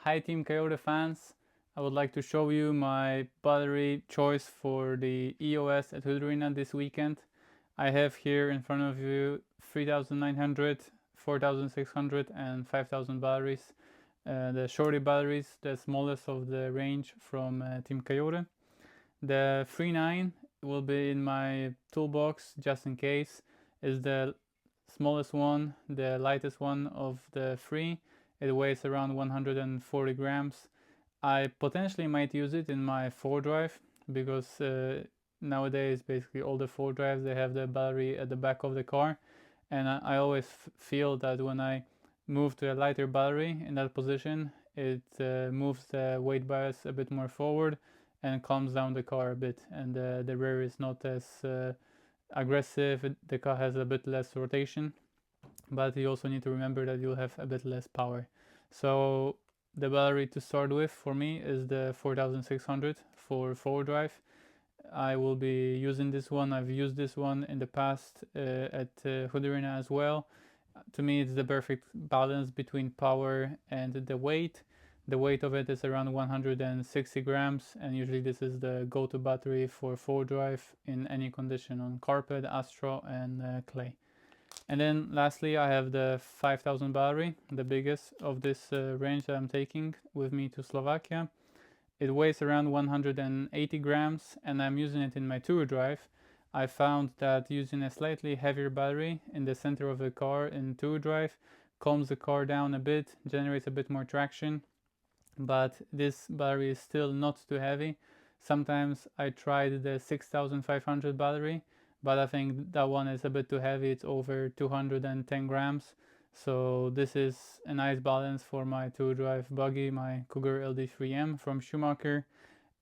Hi Team Coyote fans, I would like to show you my battery choice for the EOS at Hudy Arena this weekend. I have here in front of you 3900, 4600 and 5000 batteries. The shorty batteries, the smallest of the range from Team Coyote. The 39 will be in my toolbox just in case. Is the smallest one, the lightest one of the three. It weighs around 140 grams. I potentially might use it in my 4 drive because nowadays basically all the 4 drives they have the battery at the back of the car, and I always feel that when I move to a lighter battery in that position, it moves the weight bias a bit more forward and calms down the car a bit, and the rear is not as aggressive. The car has a bit less rotation, but you also need to remember that you'll have a bit less power. So the battery to start with for me is the 4600 for 4 drive. I will be using this one. I've used this one in the past at Hudy Arena as well. To me, it's the perfect balance between power and the weight. The weight of it is around 160 grams, and usually this is the go-to battery for 4 drive in any condition on carpet, astro, and clay. And then lastly, I have the 5000 battery, the biggest of this range that I'm taking with me to Slovakia. It weighs around 180 grams, and I'm using it in my tour drive. I found that using a slightly heavier battery in the center of the car in tour drive calms the car down a bit, generates a bit more traction, but this battery is still not too heavy. Sometimes I tried the 6500 battery, but I think that one is a bit too heavy. It's over 210 grams. So this is a nice balance for my two drive buggy, my Cougar LD3M from Schumacher,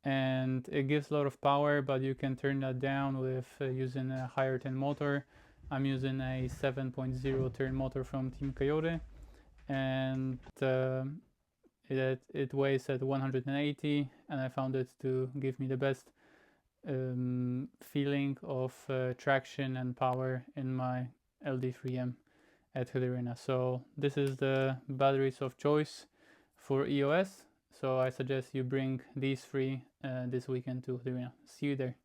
and it gives a lot of power, but you can turn that down with using a higher turn motor. I'm using a 7.0 turn motor from Team Coyote, and it weighs at 180, and I found it to give me the best feeling of traction and power in my LD3M at Hudy Arena. So this is the batteries of choice for EOS. So I suggest you bring these three this weekend to Hudy Arena. See you there.